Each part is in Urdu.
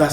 10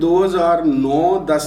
2009-10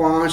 5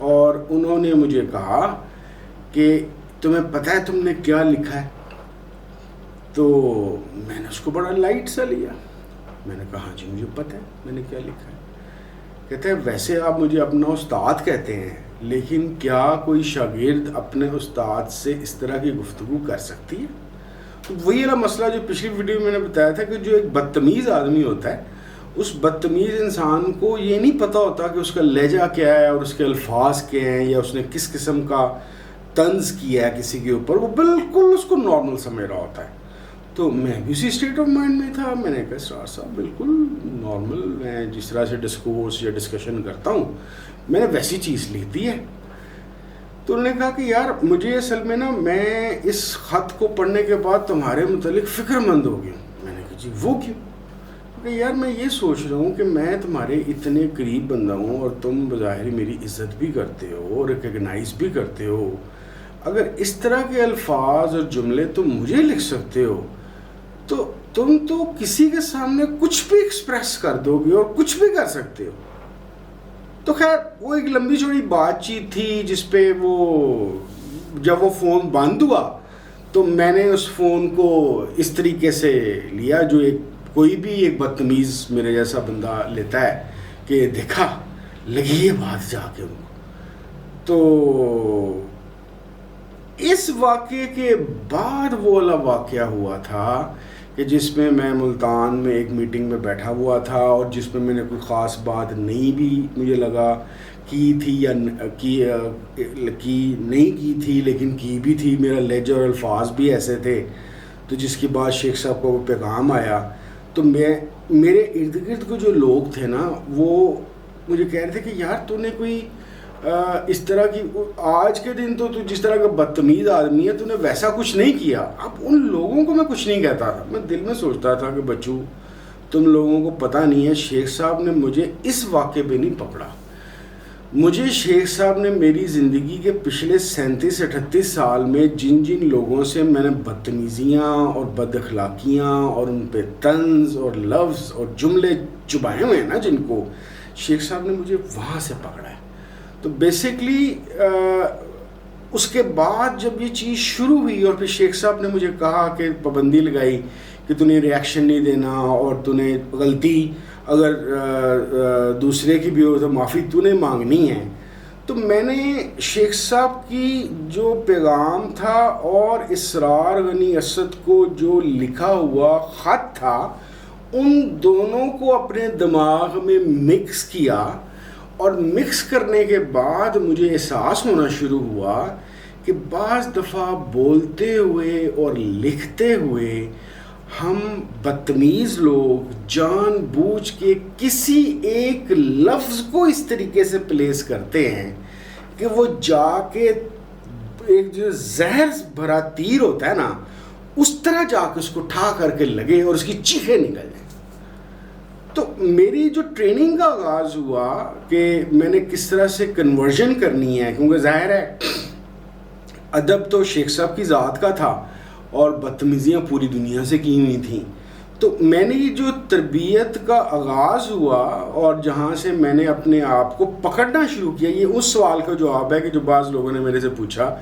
اور انہوں نے مجھے کہا کہ تمہیں پتہ ہے تم نے کیا لکھا ہے؟ تو میں نے اس کو بڑا لائٹ سا لیا. میں نے کہا ہاں جی مجھے پتہ ہے میں نے کیا لکھا ہے. کہتے ہیں ویسے آپ مجھے اپنا استاد کہتے ہیں، لیکن کیا کوئی شاگرد اپنے استاد سے اس طرح کی گفتگو کر سکتی ہے؟ تو وہی والا مسئلہ جو پچھلی ویڈیو میں نے بتایا تھا کہ جو ایک بدتمیز آدمی ہوتا ہے، اس بدتمیز انسان کو یہ نہیں پتہ ہوتا کہ اس کا لہجہ کیا ہے اور اس کے الفاظ کیا ہیں، یا اس نے کس قسم کا طنز کیا ہے کسی کے اوپر، وہ بالکل اس کو نارمل سمجھ رہا ہوتا ہے. تو میں بھی اسی اسٹیٹ آف مائنڈ میں تھا. میں نے کہا سرار صاحب بالکل نارمل، میں جس طرح سے ڈسکورس یا ڈسکشن کرتا ہوں میں نے ویسی چیز لکھ دی ہے. تو انہوں نے کہا کہ یار مجھے اصل میں نا میں اس خط کو پڑھنے کے بعد تمہارے متعلق فکر مند ہو گیا. میں نے کہا جی وہ کیوں؟ کہ یار میں یہ سوچ رہا ہوں کہ میں تمہارے اتنے قریب بندہ ہوں اور تم بظاہر میری عزت بھی کرتے ہو، ریکگنائز بھی کرتے ہو. اگر اس طرح کے الفاظ اور جملے تم مجھے لکھ سکتے ہو تو تم تو کسی کے سامنے کچھ بھی ایکسپریس کر دو گے اور کچھ بھی کر سکتے ہو. تو خیر وہ ایک لمبی چوڑی بات چیت تھی جس پہ وہ جب وہ فون بند ہوا تو میں نے اس فون کو اس طریقے سے لیا جو کوئی بھی ایک بدتمیز میرے جیسا بندہ لیتا ہے کہ دیکھا لگی یہ بات جا کے ان کو. تو اس واقعے کے بعد وہ والا واقعہ ہوا تھا کہ جس میں میں ملتان میں ایک میٹنگ میں بیٹھا ہوا تھا اور جس میں میں نے کوئی خاص بات نہیں بھی مجھے لگا کی تھی یا نہیں کی تھی، لیکن کی بھی تھی. میرا لہجہ اور الفاظ بھی ایسے تھے. تو جس کے بعد شیخ صاحب کو وہ پیغام آیا تو میرے ارد گرد کو جو لوگ تھے نا وہ مجھے کہہ رہے تھے کہ یار تو نے کوئی اس طرح کی آج کے دن تو جس طرح کا بدتمیز آدمی ہے تو نے ویسا کچھ نہیں کیا. اب ان لوگوں کو میں کچھ نہیں کہتا تھا. میں دل میں سوچتا تھا کہ بچوں تم لوگوں کو پتہ نہیں ہے شیخ صاحب نے مجھے اس واقعے پہ نہیں پکڑا. مجھے شیخ صاحب نے میری زندگی کے پچھلے 37-38 سال میں جن جن لوگوں سے میں نے بدتمیزیاں اور بد اخلاقیاں اور ان پہ طنز اور لفظ اور جملے چبائے ہوئے ہیں نا جن کو، شیخ صاحب نے مجھے وہاں سے پکڑا ہے. تو بیسکلی اس کے بعد جب یہ چیز شروع ہوئی اور پھر شیخ صاحب نے مجھے کہا کہ پابندی لگائی کہ تو نے ریاکشن نہیں دینا اور تو نے غلطی اگر دوسرے کی بھی ہو تو معافی تو نے مانگنی ہے. تو میں نے شیخ صاحب کی جو پیغام تھا اور اسرار غنی اسد کو جو لکھا ہوا خط تھا ان دونوں کو اپنے دماغ میں مکس کیا، اور مکس کرنے کے بعد مجھے احساس ہونا شروع ہوا کہ بعض دفعہ بولتے ہوئے اور لکھتے ہوئے ہم بدتمیز لوگ جان بوجھ کے کسی ایک لفظ کو اس طریقے سے پلیس کرتے ہیں کہ وہ جا کے ایک جو زہر بھرا تیر ہوتا ہے نا اس طرح جا کے اس کو ٹھا کر کے لگے اور اس کی چیخیں نکل جائیں. تو میری جو ٹریننگ کا آغاز ہوا کہ میں نے کس طرح سے کنورژن کرنی ہے، کیونکہ ظاہر ہے ادب تو شیخ صاحب کی ذات کا تھا اور بدتمیزیاں پوری دنیا سے کی ہوئی تھیں. تو میں نے یہ جو تربیت کا آغاز ہوا اور جہاں سے میں نے اپنے آپ کو پکڑنا شروع کیا، یہ اس سوال کا جواب ہے کہ جو بعض لوگوں نے میرے سے پوچھا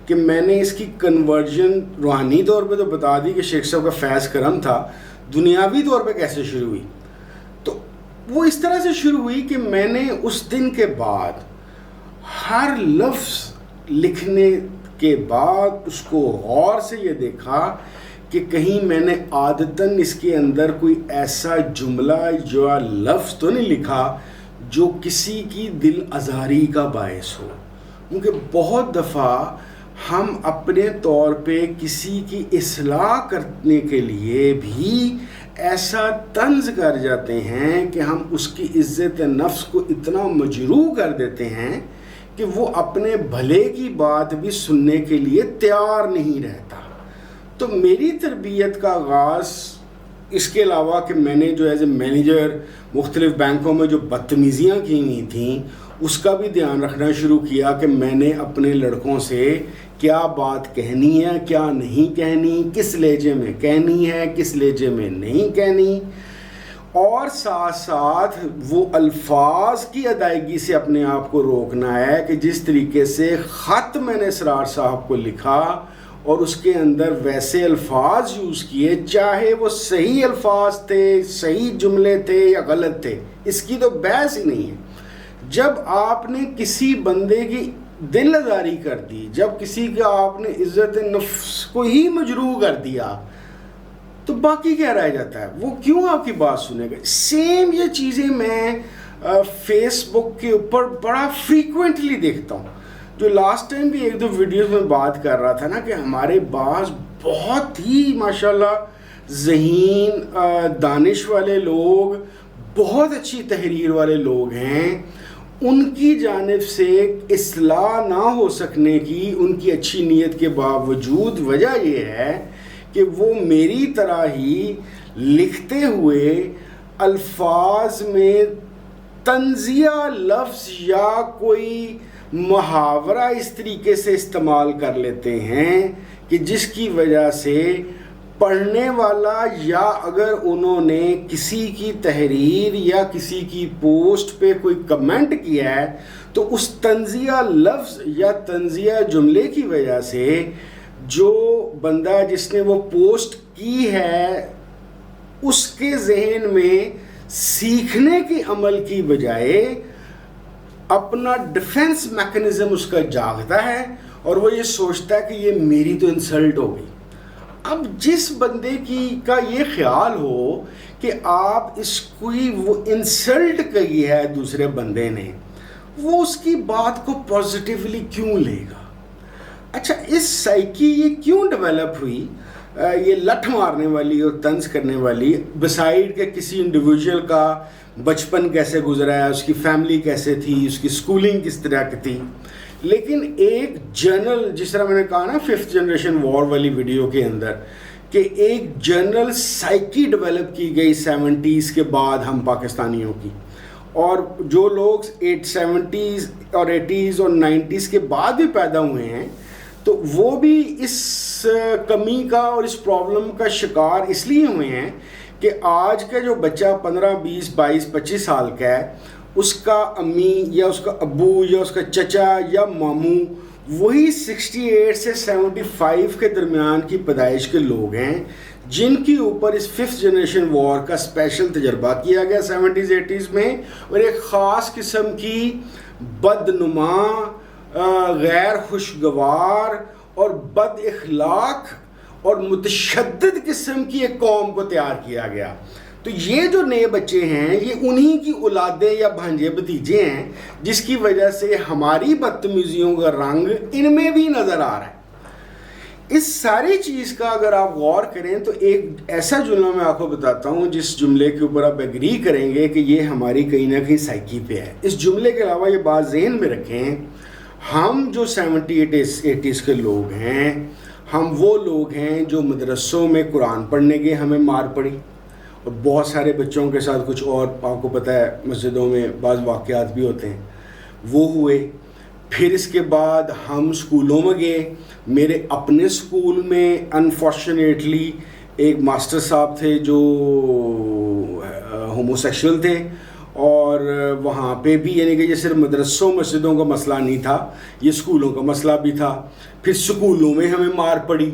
کہ میں نے اس کی کنورژن روحانی طور پہ تو بتا دی کہ شیخ صاحب کا فیض کرم تھا، دنیاوی طور پہ کیسے شروع ہوئی. تو وہ اس طرح سے شروع ہوئی کہ میں نے اس دن کے بعد ہر لفظ لکھنے کے بعد اس کو غور سے یہ دیکھا کہ کہیں میں نے عادتاً اس کے اندر کوئی ایسا جملہ یا لفظ تو نہیں لکھا جو کسی کی دل آزاری کا باعث ہو. کیونکہ بہت دفعہ ہم اپنے طور پہ کسی کی اصلاح کرنے کے لیے بھی ایسا طنز کر جاتے ہیں کہ ہم اس کی عزت نفس کو اتنا مجروح کر دیتے ہیں کہ وہ اپنے بھلے کی بات بھی سننے کے لیے تیار نہیں رہتا. تو میری تربیت کا آغاز اس کے علاوہ کہ میں نے جو ایز اے مینیجر مختلف بینکوں میں جو بدتمیزیاں کی ہوئی تھیں اس کا بھی دھیان رکھنا شروع کیا کہ میں نے اپنے لڑکوں سے کیا بات کہنی ہے، کیا نہیں کہنی، کس لہجے میں کہنی ہے، کس لہجے میں نہیں کہنی. اور ساتھ ساتھ وہ الفاظ کی ادائیگی سے اپنے آپ کو روکنا ہے کہ جس طریقے سے خط میں نے اسرار صاحب کو لکھا اور اس کے اندر ویسے الفاظ یوز کیے، چاہے وہ صحیح الفاظ تھے، صحیح جملے تھے یا غلط تھے، اس کی تو بحث ہی نہیں ہے۔ جب آپ نے کسی بندے کی دل آزاری کر دی، جب کسی کا آپ نے عزت نفس کو ہی مجروح کر دیا، تو باقی کیا رہ جاتا ہے؟ وہ کیوں آپ کی بات سنے گا؟ سیم یہ چیزیں میں فیس بک کے اوپر بڑا فریکوینٹلی دیکھتا ہوں، جو لاسٹ ٹائم بھی ایک دو ویڈیوز میں بات کر رہا تھا نا کہ ہمارے بعض بہت ہی ماشاءاللہ ذہین دانش والے لوگ، بہت اچھی تحریر والے لوگ ہیں، ان کی جانب سے اصلاح نہ ہو سکنے کی ان کی اچھی نیت کے باوجود وجہ یہ ہے کہ وہ میری طرح ہی لکھتے ہوئے الفاظ میں طنزیہ لفظ یا کوئی محاورہ اس طریقے سے استعمال کر لیتے ہیں کہ جس کی وجہ سے پڑھنے والا، یا اگر انہوں نے کسی کی تحریر یا کسی کی پوسٹ پہ کوئی کمنٹ کیا ہے تو اس طنزیہ لفظ یا طنزیہ جملے کی وجہ سے جو بندہ جس نے وہ پوسٹ کی ہے اس کے ذہن میں سیکھنے کے عمل کی بجائے اپنا ڈیفنس میکنزم اس کا جاگتا ہے اور وہ یہ سوچتا ہے کہ یہ میری تو انسلٹ ہو گئی۔ اب جس بندے کا یہ خیال ہو کہ آپ اس کوئی وہ انسلٹ کی ہے دوسرے بندے نے، وہ اس کی بات کو پازیٹیولی کیوں لے گا؟ اچھا، اس سائیکی یہ کیوں ڈیولپ ہوئی، یہ لٹھ مارنے والی اور طنز کرنے والی، بسائیڈ کہ کسی انڈیویجول کا بچپن کیسے گزرا ہے، اس کی فیملی کیسے تھی، اس کی سکولنگ کس طرح کی تھی، لیکن ایک جنرل، جس طرح میں نے کہا نا 5th جنریشن وار والی ویڈیو کے اندر، کہ ایک جنرل سائیکی ڈیولپ کی گئی 70s کے بعد ہم پاکستانیوں کی، اور جو لوگ 70s اور 80s اور 90s کے بعد بھی پیدا ہوئے ہیں تو وہ بھی اس کمی کا اور اس پرابلم کا شکار اس لیے ہوئے ہیں کہ آج کا جو بچہ 15 20 22 25 سال کا ہے، اس کا امی یا اس کا ابو یا اس کا چچا یا ماموں وہی 68 سے 75 کے درمیان کی پیدائش کے لوگ ہیں جن کے اوپر اس 5th جنریشن وار کا اسپیشل تجربہ کیا گیا 70s 80s میں، اور ایک خاص قسم کی بدنما، غیر خوشگوار اور بد اخلاق اور متشدد قسم کی ایک قوم کو تیار کیا گیا۔ تو یہ جو نئے بچے ہیں یہ انہی کی اولادیں یا بھانجے بھتیجے ہیں جس کی وجہ سے ہماری بدتمیزیوں کا رنگ ان میں بھی نظر آ رہا ہے۔ اس ساری چیز کا اگر آپ غور کریں تو ایک ایسا جملہ میں آپ کو بتاتا ہوں جس جملے کے اوپر آپ ایگری کریں گے کہ یہ ہماری کہیں نہ کہیں سائیکی پہ ہے۔ اس جملے کے علاوہ یہ بات ذہن میں رکھیں، ہم جو 70s 80s کے لوگ ہیں، ہم وہ لوگ ہیں جو مدرسوں میں قرآن پڑھنے گئے، ہمیں مار پڑی، اور بہت سارے بچوں کے ساتھ کچھ اور آپ کو پتہ ہے مسجدوں میں بعض واقعات بھی ہوتے ہیں، وہ ہوئے۔ پھر اس کے بعد ہم سکولوں میں گئے، میرے اپنے سکول میں انفارچونیٹلی ایک ماسٹر صاحب تھے جو ہومو سیکشول تھے، اور وہاں پہ بھی یعنی کہ یہ صرف مدرسوں مسجدوں کا مسئلہ نہیں تھا، یہ سکولوں کا مسئلہ بھی تھا۔ پھر سکولوں میں ہمیں مار پڑی۔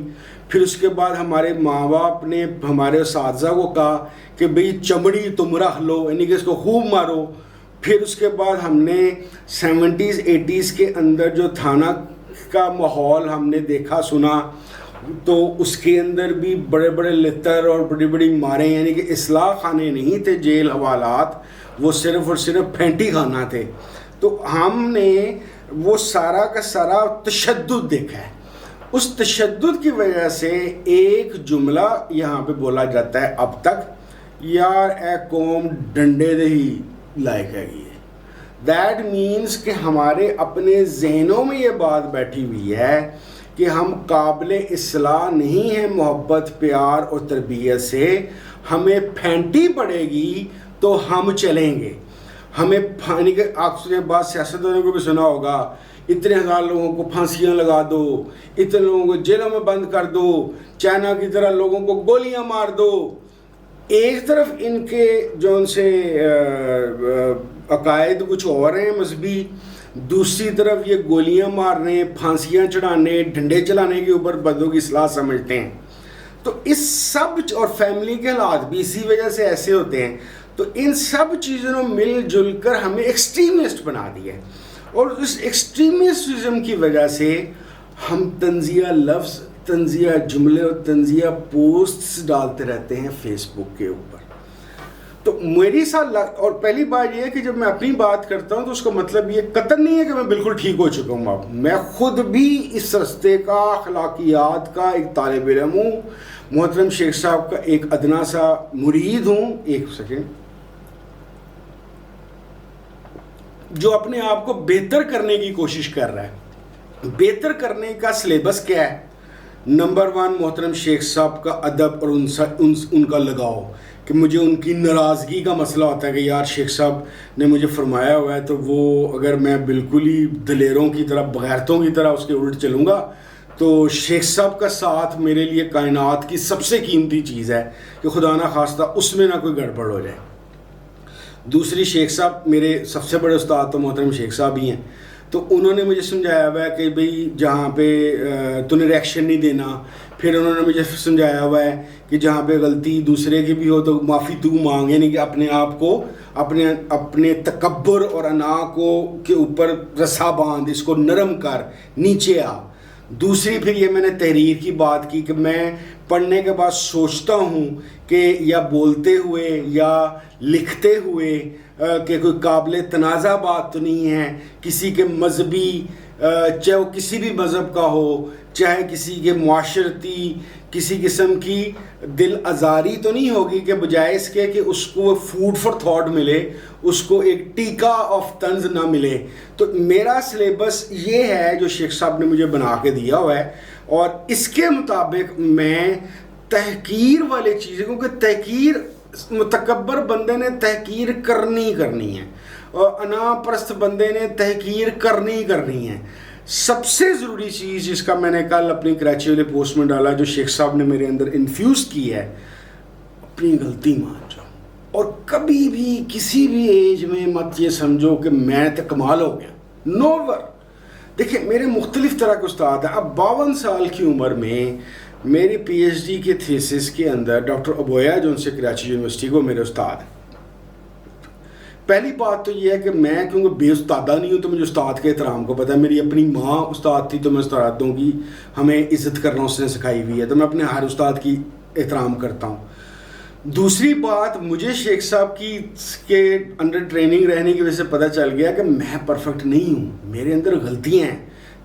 پھر اس کے بعد ہمارے ماں باپ نے ہمارے اساتذہ کو کہا کہ بھئی چمڑی تم رکھ لو، یعنی کہ اس کو خوب مارو۔ پھر اس کے بعد ہم نے 70s 80s کے اندر جو تھانہ کا ماحول ہم نے دیکھا سنا، تو اس کے اندر بھی بڑے بڑے لتر اور بڑی بڑی ماریں، یعنی کہ اصلاح خانے نہیں تھے جیل حوالات، وہ صرف اور صرف پھینٹی خانہ تھے۔ تو ہم نے وہ سارا کا سارا تشدد دیکھا ہے۔ اس تشدد کی وجہ سے ایک جملہ یہاں پہ بولا جاتا ہے اب تک، یار اے قوم ڈنڈے دے ہی لائق ہے یہ۔ دیٹ مینس کہ ہمارے اپنے ذہنوں میں یہ بات بیٹھی ہوئی ہے کہ ہم قابل اصلاح نہیں ہیں محبت، پیار اور تربیت سے، ہمیں پھینٹی پڑے گی تو ہم چلیں گے۔ ہمیں یعنی کہ آپ نے بات سیاستدانوں کو بھی سنا ہوگا، اتنے ہزار لوگوں کو پھانسیاں لگا دو، اتنے لوگوں کو جیلوں میں بند کر دو، چائنا کی طرح لوگوں کو گولیاں مار دو۔ ایک طرف ان کے جو ان سے عقائد کچھ اور ہیں مذہبی، دوسری طرف یہ گولیاں مارنے، پھانسیاں چڑھانے، ڈنڈے چلانے کے اوپر بندوں کی اصلاح سمجھتے ہیں. تو اس سب اور فیملی کے حالات بھی اسی وجہ سے ایسے ہوتے ہیں. تو ان سب چیزوں نے مل جل کر ہمیں ایکسٹریمسٹ بنا دیا ہے، اور اس ایکسٹریمسٹزم کی وجہ سے ہم تنزیہ لفظ، تنزیہ جملے اور تنزیہ پوسٹس ڈالتے رہتے ہیں فیس بک کے اوپر. تو میری ساتھ اور پہلی بات یہ ہے کہ جب میں اپنی بات کرتا ہوں تو اس کا مطلب یہ قطعاً نہیں ہے کہ میں بالکل ٹھیک ہو چکا ہوں. اب میں خود بھی اس رستے کا، اخلاقیات کا ایک طالب علم ہوں، محترم شیخ صاحب کا ایک ادنا سا مرید ہوں. ایک سیکنڈ. جو اپنے آپ کو بہتر کرنے کی کوشش کر رہا ہے. بہتر کرنے کا سلیبس کیا ہے؟ نمبر 1 محترم شیخ صاحب کا ادب اور ان کا لگاؤ، کہ مجھے ان کی ناراضگی کا مسئلہ ہوتا ہے کہ یار شیخ صاحب نے مجھے فرمایا ہوا ہے، تو وہ اگر میں بالکل ہی دلیروں کی طرح، بغیرتوں کی طرح اس کے الٹ چلوں گا تو شیخ صاحب کا ساتھ میرے لیے کائنات کی سب سے قیمتی چیز ہے، کہ خدا نہ خواستہ اس میں نہ کوئی گڑبڑ ہو جائے. دوسری، شیخ صاحب میرے سب سے بڑے استاد تو محترم شیخ صاحب ہی ہیں. تو انہوں نے مجھے سمجھایا ہوا ہے کہ بھئی جہاں پہ تو نے ریئیکشن نہیں دینا. پھر انہوں نے مجھے سمجھایا ہوا ہے کہ جہاں پہ غلطی دوسرے کی بھی ہو تو معافی تو مانگ، یعنی کہ اپنے آپ کو، اپنے تکبر اور انا کو کے اوپر رسا باندھ، اس کو نرم کر، نیچے آ. دوسری پھر یہ میں نے تحریر کی بات کی کہ میں پڑھنے کے بعد سوچتا ہوں کہ یا بولتے ہوئے یا لکھتے ہوئے کہ کوئی قابل تنازع بات تو نہیں ہے، کسی کے مذہبی، چاہے وہ کسی بھی مذہب کا ہو، چاہے کسی کے معاشرتی کسی قسم کی دل آزاری تو نہیں ہوگی، کہ بجائے اس کے کہ اس کو فوڈ فار تھاٹ ملے، اس کو ایک ٹیکا آف طنز نہ ملے. تو میرا سلیبس یہ ہے جو شیخ صاحب نے مجھے بنا کے دیا ہوا ہے، اور اس کے مطابق میں تحقیر والے چیزیں، کیونکہ تحقیر متکبر بندے نے تحقیر کرنی ہے، اور انا پرست بندے نے تحقیر کرنی ہے. سب سے ضروری چیز جس کا میں نے کل اپنی کراچی والے پوسٹ میں ڈالا، جو شیخ صاحب نے میرے اندر انفیوز کی ہے، اپنی غلطی مان جاؤ. اور کبھی بھی کسی بھی ایج میں مت یہ سمجھو کہ میں تو کمال ہو گیا. نوور. دیکھیں میرے مختلف طرح کے استاد ہیں. اب 52 سال کی عمر میں میری پی ایچ ڈی کے تھیسس کے اندر ڈاکٹر ابویا جو ان سے کراچی یونیورسٹی کو میرے استاد ہیں. پہلی بات تو یہ ہے کہ میں کیونکہ بے استادہ نہیں ہوں تو مجھے استاد کے احترام کو پتہ ہے. میری اپنی ماں استاد تھی تو میں استادوں کی ہمیں عزت کرنا اس نے سکھائی ہوئی ہے، تو میں اپنے ہر استاد کی احترام کرتا ہوں. دوسری بات، مجھے شیخ صاحب کے انڈر ٹریننگ رہنے کی وجہ سے پتہ چل گیا کہ میں پرفیکٹ نہیں ہوں، میرے اندر غلطیاں ہیں.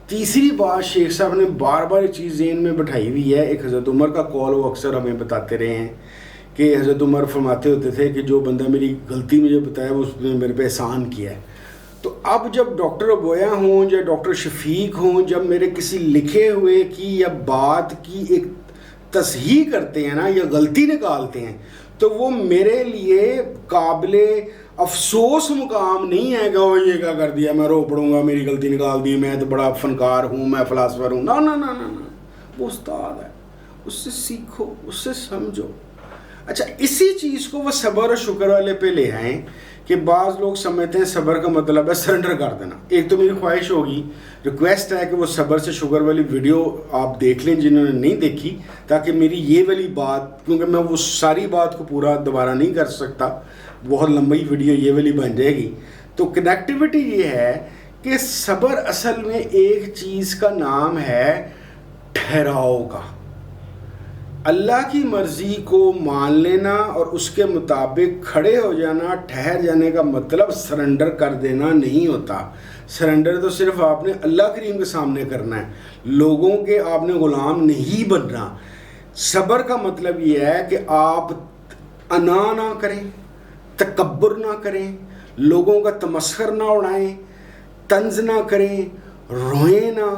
تیسری بات، شیخ صاحب نے بار بار یہ چیز ذہن میں بٹھائی ہوئی ہے. ایک حضرت عمر کا قول وہ اکثر ہمیں بتاتے رہے ہیں کہ حضرت عمر فرماتے ہوتے تھے کہ جو بندہ میری غلطی مجھے بتایا وہ اس نے میرے پہ احسان کیا ہے. تو اب جب ڈاکٹر ابویا ہوں یا ڈاکٹر شفیق ہوں، جب میرے کسی لکھے ہوئے کی یا بات کی ایک تصحیح کرتے ہیں نا، یا غلطی نکالتے ہیں، تو وہ میرے لیے قابل افسوس مقام نہیں ہے کہ وہ یہ کیا کر دیا، میں رو پڑوں گا، میری غلطی نکال دی، میں تو بڑا فنکار ہوں، میں فلاسفر ہوں. نہ، وہ استاد ہے، اس سے سیکھو، اس سے سمجھو. اچھا، اسی چیز کو وہ صبر اور شکر والے پہ لے آئیں کہ بعض لوگ سمجھتے ہیں صبر کا مطلب ہے سرنڈر کر دینا. ایک تو میری خواہش ہوگی، ریکویسٹ ہے کہ وہ صبر سے شکر والی ویڈیو آپ دیکھ لیں جنہوں نے نہیں دیکھی، تاکہ میری یہ والی بات، کیونکہ میں وہ ساری بات کو پورا دوبارہ نہیں کر سکتا، بہت لمبی ویڈیو یہ والی بن جائے گی. تو کنیکٹیوٹی یہ ہے کہ صبر اصل میں ایک چیز کا نام ہے ٹھہراؤ کا. اللہ کی مرضی کو مان لینا اور اس کے مطابق کھڑے ہو جانا. ٹھہر جانے کا مطلب سرنڈر کر دینا نہیں ہوتا. سرنڈر تو صرف آپ نے اللہ کریم کے سامنے کرنا ہے، لوگوں کے آپ نے غلام نہیں بننا. صبر کا مطلب یہ ہے کہ آپ انا نہ کریں، تکبر نہ کریں، لوگوں کا تمسخر نہ اڑائیں، طنز نہ کریں، روئیں نہ،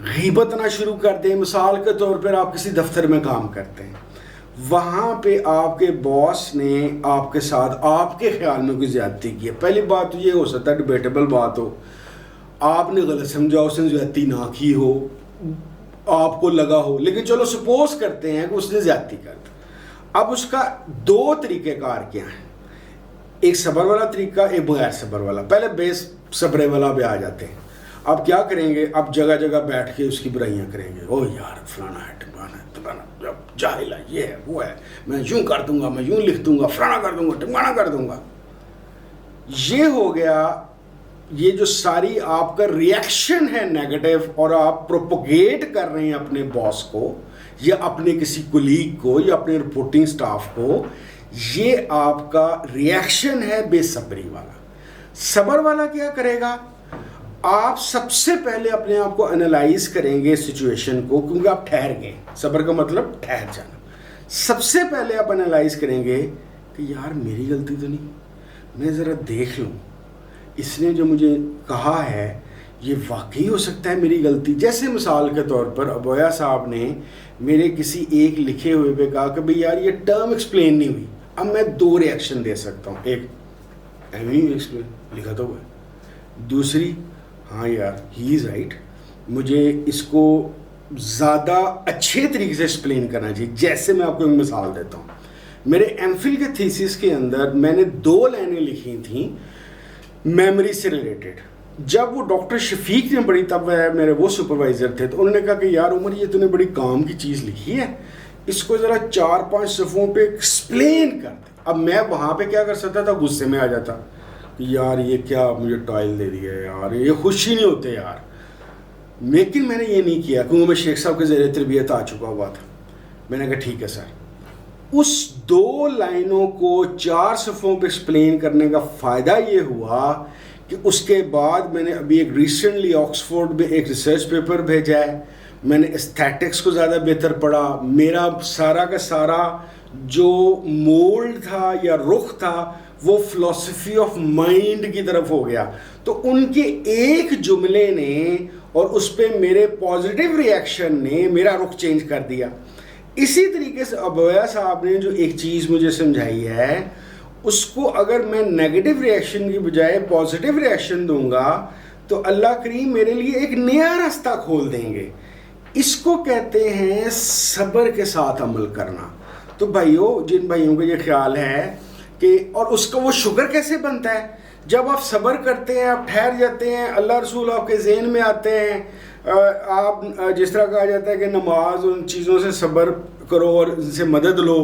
غیبت نہ شروع کر دیں. مثال کے طور پر آپ کسی دفتر میں کام کرتے ہیں، وہاں پہ آپ کے باس نے آپ کے ساتھ آپ کے خیال میں کوئی زیادتی کی ہے. پہلی بات تو یہ ہو سکتا ہے ڈیبیٹیبل بات ہو، آپ نے غلط سمجھا، اس نے زیادتی نہ کی ہو، آپ کو لگا ہو، لیکن چلو سپوز کرتے ہیں کہ اس نے زیادتی کر دی. اب اس کا دو طریقہ کار کیا ہیں، ایک صبر والا طریقہ، ایک بغیر صبر والا. پہلے بے صبرے والا بھی آ جاتے ہیں. اب کیا کریں گے، اب جگہ جگہ بیٹھ کے اس کی برائیاں کریں گے. او یار فلانا ہے ٹمکانا ہے فلانا جاہل ہے، یہ ہے وہ ہے، میں یوں کر دوں گا، میں یوں لکھ دوں گا، فلانا کر دوں گا، ٹمکانا کر دوں گا. یہ ہو گیا، یہ جو ساری آپ کا ریئیکشن ہے نیگیٹو، اور آپ پروپوگیٹ کر رہے ہیں اپنے باس کو یا اپنے کسی کولیگ کو یا اپنے رپورٹنگ سٹاف کو، یہ آپ کا ریئیکشن ہے بے صبری والا. صبر والا کیا کرے گا، آپ سب سے پہلے اپنے آپ کو انالائز کریں گے سچویشن کو، کیونکہ آپ ٹھہر گئے. صبر کا مطلب ٹھہر جانا. سب سے پہلے آپ انالائز کریں گے کہ یار میری غلطی تو نہیں، میں ذرا دیکھ لوں اس نے جو مجھے کہا ہے یہ واقعی ہو سکتا ہے میری غلطی. جیسے مثال کے طور پر ابویا صاحب نے میرے کسی ایک لکھے ہوئے پہ کہا کہ بھئی یار یہ ٹرم ایکسپلین نہیں ہوئی. اب میں دو ریئیکشن دے سکتا ہوں، ایک ایویں ایکسپلین لکھا تو ہوا ہے، دوسری ہاں یار ہی از رائٹ، مجھے اس کو زیادہ اچھے طریقے سے ایکسپلین کرنا چاہیے. جیسے میں آپ کو ایک مثال دیتا ہوں، میرے ایم فل کے تھیسس کے اندر میں نے 2 لائنیں لکھی تھیں میموری سے ریلیٹڈ. جب وہ ڈاکٹر شفیق نے پڑھی، تب میرے وہ سپروائزر تھے، تو انہوں نے کہا کہ یار عمر یہ تو نے بڑی کام کی چیز لکھی ہے، اس کو ذرا 4-5 صفحوں پہ ایکسپلین کر دیں. اب میں وہاں پہ کیا کر سکتا تھا، غصے میں آ جاتا کہ یار یہ کیا مجھے ٹائل دے دیا ہے یار، یہ خوش ہی نہیں ہوتے یار. لیکن میں نے یہ نہیں کیا کیونکہ میں شیخ صاحب کے زیر تربیت آ چکا ہوا تھا. میں نے کہا ٹھیک ہے سر. اس 2 لائنوں کو 4 صفحوں پہ ایکسپلین کرنے کا فائدہ یہ ہوا کہ اس کے بعد میں نے ابھی ایک ریسنٹلی آکسفورڈ میں ایک ریسرچ پیپر بھیجا ہے. میں نے استھیٹکس کو زیادہ بہتر پڑھا. میرا سارا کا سارا جو مولڈ تھا یا رخ تھا وہ فلسفی آف مائنڈ کی طرف ہو گیا. تو ان کے ایک جملے نے اور اس پہ میرے پازیٹیو ریئیکشن نے میرا رخ چینج کر دیا. اسی طریقے سے ابویا صاحب نے جو ایک چیز مجھے سمجھائی ہے، اس کو اگر میں نیگیٹو ریئیکشن کی بجائے پازیٹیو ریئیکشن دوں گا تو اللہ کریم میرے لیے ایک نیا راستہ کھول دیں گے. اس کو کہتے ہیں صبر کے ساتھ عمل کرنا. تو بھائیوں، جن بھائیوں کو یہ خیال ہے کہ اور اس کا وہ شکر کیسے بنتا ہے، جب آپ صبر کرتے ہیں، آپ ٹھہر جاتے ہیں، اللہ رسول آپ کے ذہن میں آتے ہیں، آپ جس طرح کہا جاتا ہے کہ نماز ان چیزوں سے صبر کرو اور ان سے مدد لو.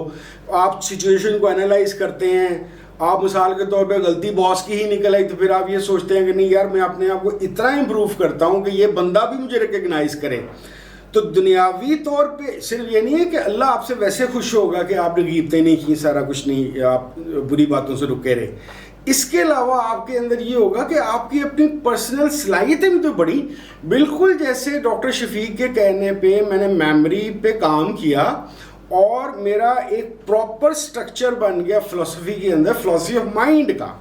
آپ سچویشن کو انالائز کرتے ہیں. آپ مثال کے طور پہ غلطی باس کی ہی نکل آئی تو پھر آپ یہ سوچتے ہیں کہ نہیں یار میں اپنے آپ کو اتنا امپروو کرتا ہوں کہ یہ بندہ بھی مجھے ریکگنائز کرے. تو دنیاوی طور پہ صرف یہ نہیں ہے کہ اللہ آپ سے ویسے خوش ہوگا کہ آپ نے غیبتیں نہیں کی، سارا کچھ نہیں، آپ بری باتوں سے رکے رہے. اس کے علاوہ آپ کے اندر یہ ہوگا کہ آپ کی اپنی پرسنل صلاحیتیں بھی تو بڑی. بالکل جیسے ڈاکٹر شفیق کے کہنے پہ میں نے میموری پہ کام کیا اور میرا ایک پراپر سٹرکچر بن گیا فلسفی کے اندر، فلسفی آف مائنڈ کا.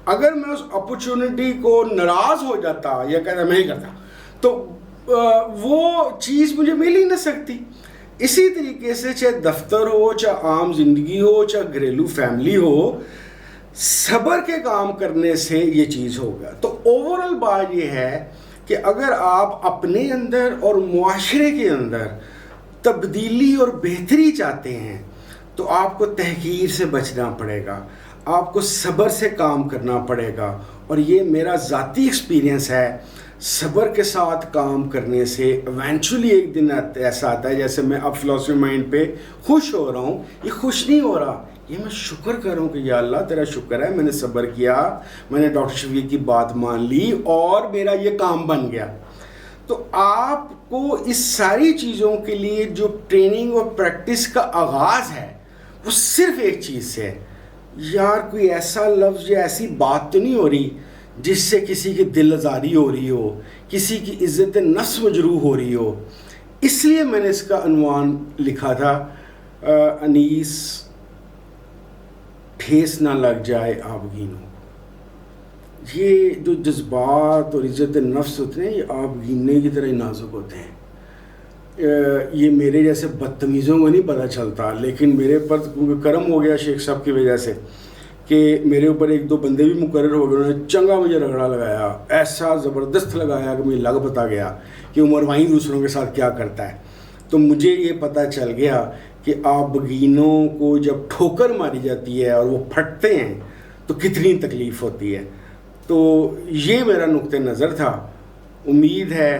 اگر میں اس اپرچونٹی کو ناراض ہو جاتا یا کہتا میں نہیں کرتا تو وہ چیز مجھے مل ہی نہ سکتی. اسی طریقے سے چاہے دفتر ہو، چاہے عام زندگی ہو، چاہے گھریلو فیملی ہو، صبر کے کام کرنے سے یہ چیز ہوگا. تو اوورال بات یہ ہے کہ اگر آپ اپنے اندر اور معاشرے کے اندر تبدیلی اور بہتری چاہتے ہیں تو آپ کو تحقیر سے بچنا پڑے گا، آپ کو صبر سے کام کرنا پڑے گا. اور یہ میرا ذاتی ایکسپیرینس ہے، صبر کے ساتھ کام کرنے سے ایونچولی ایک دن ایسا آتا ہے جیسے میں اب فلسفی مائنڈ پہ خوش ہو رہا ہوں. یہ خوش نہیں ہو رہا، یہ میں شکر کر رہا ہوں کہ یا اللہ تیرا شکر ہے، میں نے صبر کیا، میں نے ڈاکٹر شفیق کی بات مان لی اور میرا یہ کام بن گیا. تو آپ کو اس ساری چیزوں کے لیے جو ٹریننگ اور پریکٹس کا آغاز ہے وہ صرف ایک چیز سے ہے. یار کوئی ایسا لفظ یا ایسی بات تو نہیں ہو رہی جس سے کسی کی دل آزاری ہو رہی ہو، کسی کی عزت نفس مجروح ہو رہی ہو. اس لیے میں نے اس کا عنوان لکھا تھا انیس ٹھیس نہ لگ جائے آبگینوں. یہ جو جذبات اور عزت نفس ہوتے ہیں یہ آبگینے کی طرح نازک ہوتے ہیں. یہ میرے جیسے بدتمیزوں کو نہیں پتہ چلتا، لیکن میرے پر کیونکہ کرم ہو گیا شیخ صاحب کی وجہ سے کہ میرے اوپر 1-2 بندے بھی مقرر ہو گئے، انہوں نے چنگا مجھے رگڑا لگایا، ایسا زبردست لگایا کہ مجھے لگ پتا گیا کہ عمر وہیں دوسروں کے ساتھ کیا کرتا ہے. تو مجھے یہ پتہ چل گیا کہ آپ بگینوں کو جب ٹھوکر ماری جاتی ہے اور وہ پھٹتے ہیں تو کتنی تکلیف ہوتی ہے. تو یہ میرا نقطہ نظر تھا. امید ہے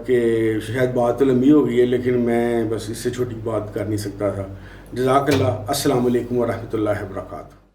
کہ شاید بات تو لمبی ہو گئی ہے لیکن میں بس اس سے چھوٹی بات کر نہیں سکتا تھا. جزاک اللہ. السلام علیکم ورحمۃ اللہ وبرکاتہ.